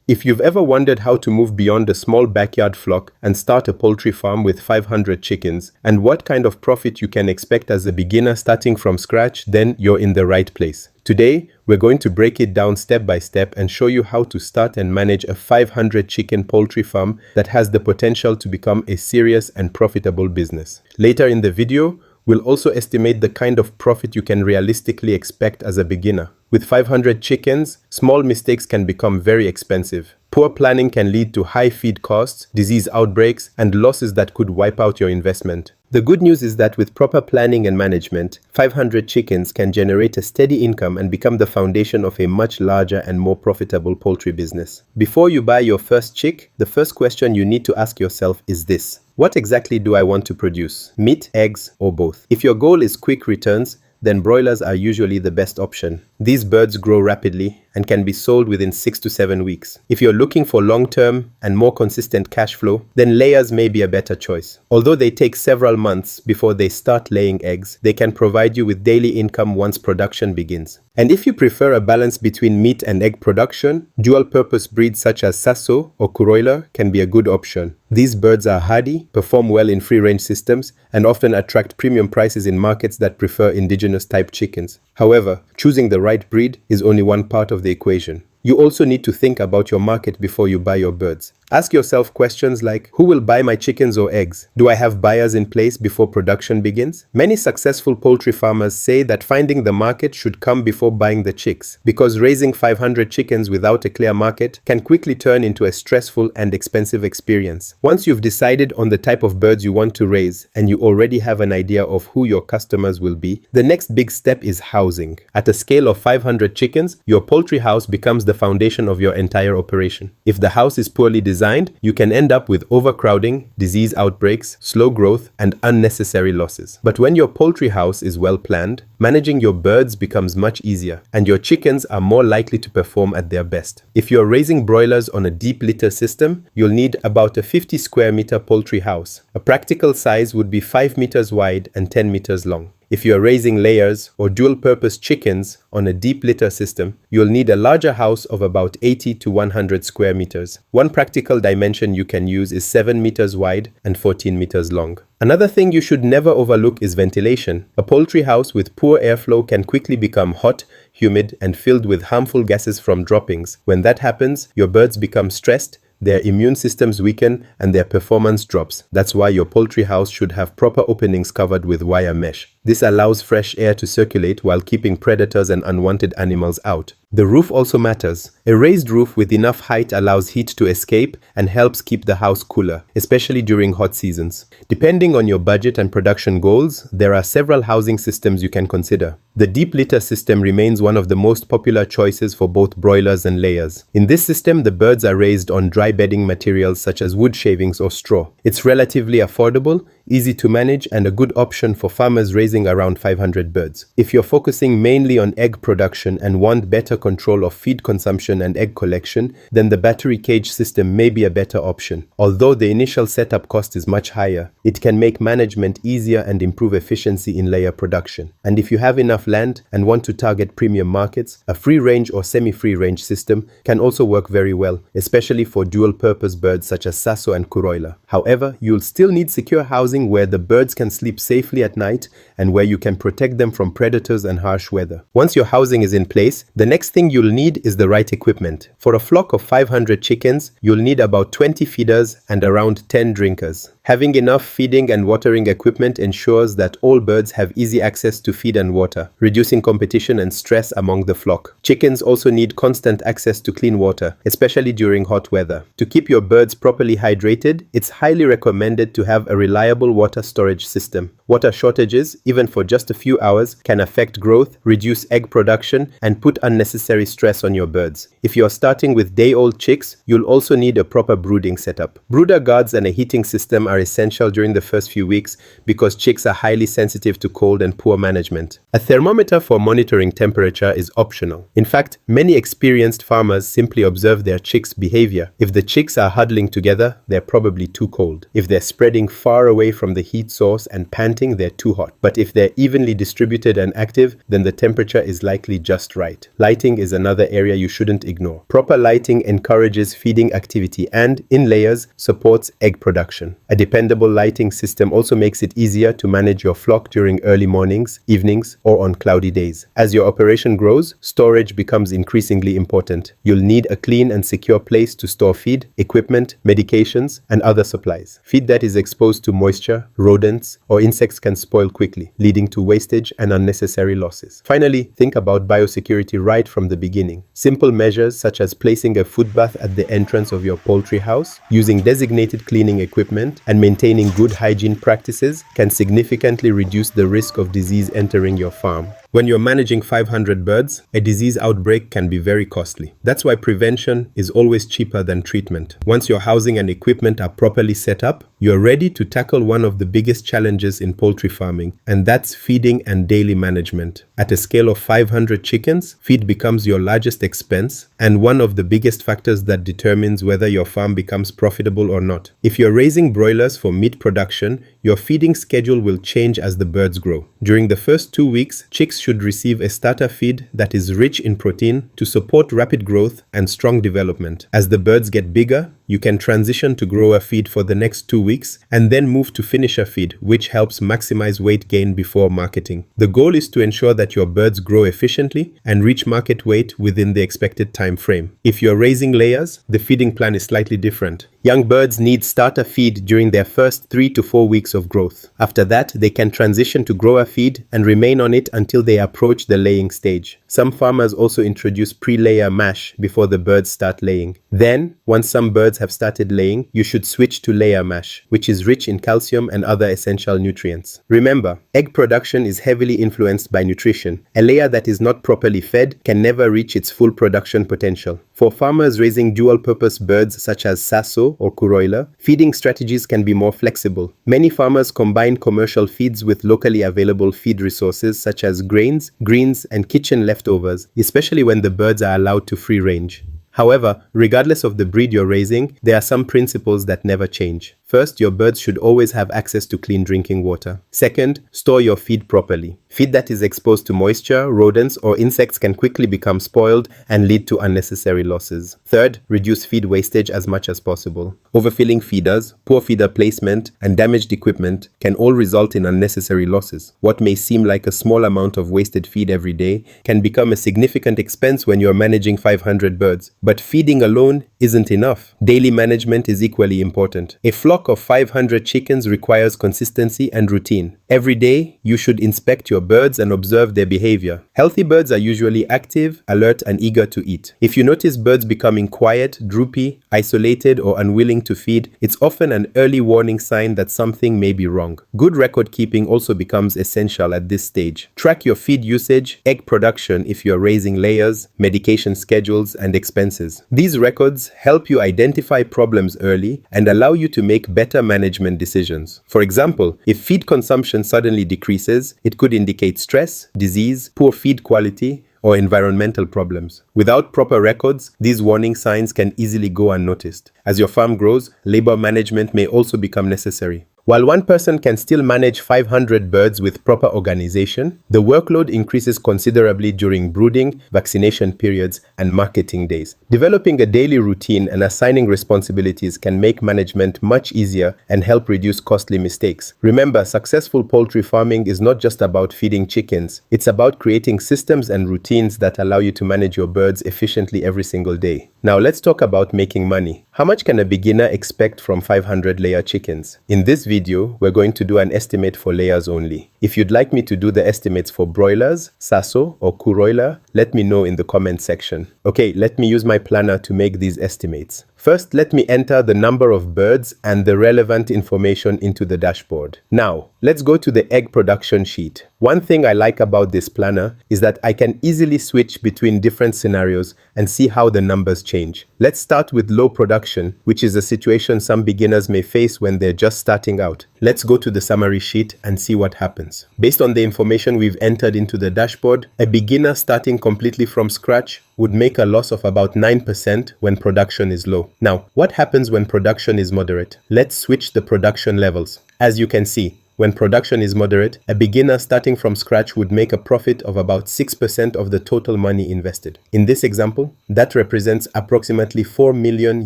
If you've ever wondered how to move beyond a small backyard flock and start a poultry farm with 500 chickens, and what kind of profit you can expect as a beginner starting from scratch, then you're in the right place. Today, we're going to break it down step by step and show you how to start and manage a 500 chicken poultry farm that has the potential to become a serious and profitable business. Later in the video, we'll also estimate the kind of profit you can realistically expect as a beginner. With 500 chickens, small mistakes can become very expensive. Poor planning can lead to high feed costs, disease outbreaks, and losses that could wipe out your investment. The good news is that with proper planning and management, 500 chickens can generate a steady income and become the foundation of a much larger and more profitable poultry business. Before you buy your first chick, the first question you need to ask yourself is this: what exactly do I want to produce? Meat, eggs, or both? If your goal is quick returns, then broilers are usually the best option. These birds grow rapidly and can be sold within 6 to 7 weeks. If you're looking for long-term and more consistent cash flow, then layers may be a better choice. Although they take several months before they start laying eggs, they can provide you with daily income once production begins. And if you prefer a balance between meat and egg production, dual-purpose breeds such as Sasso or Kuroiler can be a good option. These birds are hardy, perform well in free-range systems, and often attract premium prices in markets that prefer indigenous-type chickens. However, choosing the right breed is only one part of the equation. You also need to think about your market before you buy your birds. Ask yourself questions like, who will buy my chickens or eggs? Do I have buyers in place before production begins? Many successful poultry farmers say that finding the market should come before buying the chicks, because raising 500 chickens without a clear market can quickly turn into a stressful and expensive experience. Once you've decided on the type of birds you want to raise and you already have an idea of who your customers will be, the next big step is housing. At a scale of 500 chickens, your poultry house becomes the foundation of your entire operation. If the house is poorly designed, you can end up with overcrowding, disease outbreaks, slow growth, and unnecessary losses. But when your poultry house is well planned, managing your birds becomes much easier, and your chickens are more likely to perform at their best. If you're raising broilers on a deep litter system, you'll need about a 50 square meter poultry house. A practical size would be 5 meters wide and 10 meters long. If you're raising layers or dual-purpose chickens on a deep litter system, you'll need a larger house of about 80 to 100 square meters. One practical dimension you can use is 7 meters wide and 14 meters long. Another thing you should never overlook is ventilation. A poultry house with poor airflow can quickly become hot, humid, and filled with harmful gases from droppings. When that happens, your birds become stressed, their immune systems weaken, and their performance drops. That's why your poultry house should have proper openings covered with wire mesh. This allows fresh air to circulate while keeping predators and unwanted animals out. The roof also matters. A raised roof with enough height allows heat to escape and helps keep the house cooler, especially during hot seasons. Depending on your budget and production goals, there are several housing systems you can consider. The deep litter system remains one of the most popular choices for both broilers and layers. In this system, the birds are raised on dry bedding materials such as wood shavings or straw. It's relatively affordable, easy to manage, and a good option for farmers raising around 500 birds. If you're focusing mainly on egg production and want better control of feed consumption and egg collection, then the battery cage system may be a better option. Although the initial setup cost is much higher, it can make management easier and improve efficiency in layer production. And if you have enough land and want to target premium markets, a free-range or semi-free range system can also work very well, especially for dual-purpose birds such as Sasso and Kuroiler. However, you'll still need secure housing where the birds can sleep safely at night and where you can protect them from predators and harsh weather. Once your housing is in place, the next thing you'll need is the right equipment. For a flock of 500 chickens, you'll need about 20 feeders and around 10 drinkers. Having enough feeding and watering equipment ensures that all birds have easy access to feed and water, reducing competition and stress among the flock. Chickens also need constant access to clean water, especially during hot weather. To keep your birds properly hydrated, it's highly recommended to have a reliable water storage system. Water shortages, even for just a few hours, can affect growth, reduce egg production, and put unnecessary stress on your birds. If you're starting with day-old chicks, you'll also need a proper brooding setup. Brooder guards and a heating system are are essential during the first few weeks because chicks are highly sensitive to cold and poor management. A thermometer for monitoring temperature is optional. In fact, many experienced farmers simply observe their chicks' behavior. If the chicks are huddling together, they're probably too cold. If they're spreading far away from the heat source and panting, they're too hot. But if they're evenly distributed and active, then the temperature is likely just right. Lighting is another area you shouldn't ignore. Proper lighting encourages feeding activity and, in layers, supports egg production. A dependable lighting system also makes it easier to manage your flock during early mornings, evenings, or on cloudy days. As your operation grows, storage becomes increasingly important. You'll need a clean and secure place to store feed, equipment, medications, and other supplies. Feed that is exposed to moisture, rodents, or insects can spoil quickly, leading to wastage and unnecessary losses. Finally, think about biosecurity right from the beginning. Simple measures such as placing a food bath at the entrance of your poultry house, using designated cleaning equipment, and maintaining good hygiene practices can significantly reduce the risk of disease entering your farm. When you're managing 500 birds, a disease outbreak can be very costly. That's why prevention is always cheaper than treatment. Once your housing and equipment are properly set up, you're ready to tackle one of the biggest challenges in poultry farming, and that's feeding and daily management. At a scale of 500 chickens, feed becomes your largest expense and one of the biggest factors that determines whether your farm becomes profitable or not. If you're raising broilers for meat production, your feeding schedule will change as the birds grow. During the first 2 weeks, chicks should receive a starter feed that is rich in protein to support rapid growth and strong development. As the birds get bigger, you can transition to grower feed for the next 2 weeks and then move to finisher feed, which helps maximize weight gain before marketing. The goal is to ensure that your birds grow efficiently and reach market weight within the expected time frame. If you're raising layers, the feeding plan is slightly different. Young birds need starter feed during their first 3 to 4 weeks of growth. After that, they can transition to grower feed and remain on it until they approach the laying stage. Some farmers also introduce pre-layer mash before the birds start laying. Then, once some birds have started laying, you should switch to layer mash, which is rich in calcium and other essential nutrients. Remember, egg production is heavily influenced by nutrition. A layer that is not properly fed can never reach its full production potential. For farmers raising dual-purpose birds such as Sasso or Kuroiler, feeding strategies can be more flexible. Many farmers combine commercial feeds with locally available feed resources such as grains, greens, and kitchen leftovers, especially when the birds are allowed to free range. However, regardless of the breed you're raising, there are some principles that never change. First, your birds should always have access to clean drinking water. Second, store your feed properly. Feed that is exposed to moisture, rodents, or insects can quickly become spoiled and lead to unnecessary losses. Third, reduce feed wastage as much as possible. Overfilling feeders, poor feeder placement, and damaged equipment can all result in unnecessary losses. What may seem like a small amount of wasted feed every day can become a significant expense when you're managing 500 birds. But feeding alone isn't enough. Daily management is equally important. A flock of 500 chickens requires consistency and routine. Every day, you should inspect your birds and observe their behavior. Healthy birds are usually active, alert, and eager to eat. If you notice birds becoming quiet, droopy, isolated, or unwilling to feed, it's often an early warning sign that something may be wrong. Good record keeping also becomes essential at this stage. Track your feed usage, egg production if you're raising layers, medication schedules, and expenses. These records help you identify problems early and allow you to make better management decisions. For example, if feed consumption suddenly decreases, it could indicate stress, disease, poor feed quality, or environmental problems. Without proper records, these warning signs can easily go unnoticed. As your farm grows, labor management may also become necessary. While one person can still manage 500 birds with proper organization, the workload increases considerably during brooding, vaccination periods, and marketing days. Developing a daily routine and assigning responsibilities can make management much easier and help reduce costly mistakes. Remember, successful poultry farming is not just about feeding chickens. It's about creating systems and routines that allow you to manage your birds efficiently every single day. Now let's talk about making money. How much can a beginner expect from 500 layer chickens? In this video, we're going to do an estimate for layers only. If you'd like me to do the estimates for broilers, Sasso, or Kuroiler, let me know in the comment section. Okay, let me use my planner to make these estimates. First, let me enter the number of birds and the relevant information into the dashboard. Now, let's go to the egg production sheet. One thing I like about this planner is that I can easily switch between different scenarios and see how the numbers change. Let's start with low production, which is a situation some beginners may face when they're just starting out. Let's go to the summary sheet and see what happens. Based on the information we've entered into the dashboard, a beginner starting completely from scratch would make a loss of about 9% when production is low. Now, what happens when production is moderate? Let's switch the production levels. As you can see, when production is moderate, a beginner starting from scratch would make a profit of about 6% of the total money invested. In this example, that represents approximately 4 million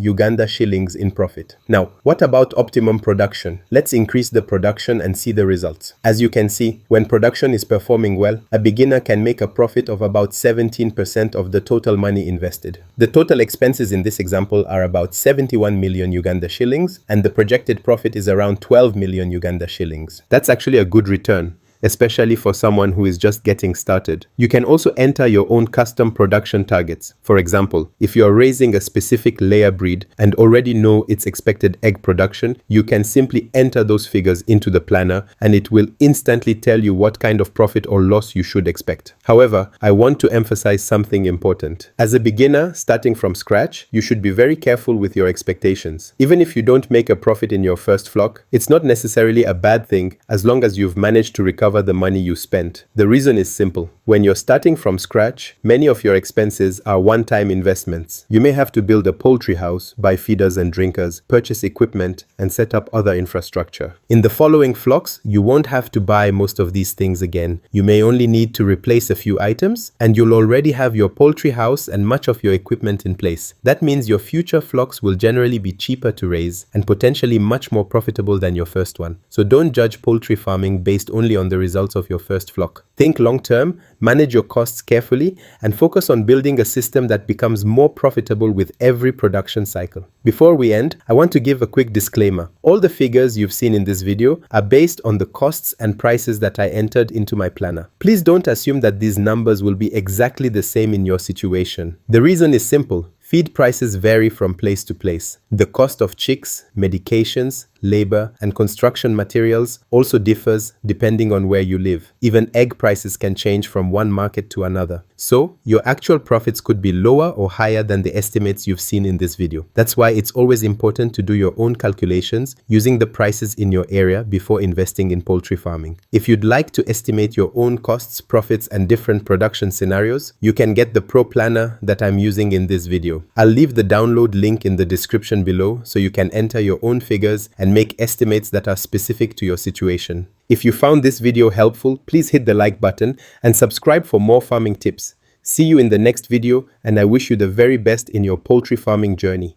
Uganda shillings in profit. Now, what about optimum production? Let's increase the production and see the results. As you can see, when production is performing well, a beginner can make a profit of about 17% of the total money invested. The total expenses in this example are about 71 million Uganda shillings, and the projected profit is around 12 million Uganda shillings. That's actually a good return, especially for someone who is just getting started. You can also enter your own custom production targets. For example, if you're raising a specific layer breed and already know its expected egg production, you can simply enter those figures into the planner and it will instantly tell you what kind of profit or loss you should expect. However, I want to emphasize something important. As a beginner starting from scratch, you should be very careful with your expectations. Even if you don't make a profit in your first flock, it's not necessarily a bad thing as long as you've managed to recover the money you spent. The reason is simple. When you're starting from scratch, many of your expenses are one-time investments. You may have to build a poultry house, buy feeders and drinkers, purchase equipment, and set up other infrastructure. In the following flocks, you won't have to buy most of these things again. You may only need to replace a few items, and you'll already have your poultry house and much of your equipment in place. That means your future flocks will generally be cheaper to raise and potentially much more profitable than your first one. So don't judge poultry farming based only on the results of your first flock. Think long-term, manage your costs carefully, and focus on building a system that becomes more profitable with every production cycle. Before we end, I want to give a quick disclaimer. All the figures you've seen in this video are based on the costs and prices that I entered into my planner. Please don't assume that these numbers will be exactly the same in your situation. The reason is simple. Feed prices vary from place to place. The cost of chicks, medications, labor, and construction materials also differs depending on where you live. Even egg prices can change from one market to another. So, your actual profits could be lower or higher than the estimates you've seen in this video. That's why it's always important to do your own calculations using the prices in your area before investing in poultry farming. If you'd like to estimate your own costs, profits, and different production scenarios, you can get the Pro Planner that I'm using in this video. I'll leave the download link in the description below so you can enter your own figures and make estimates that are specific to your situation. If you found this video helpful, please hit the like button and subscribe for more farming tips. See you in the next video, and I wish you the very best in your poultry farming journey.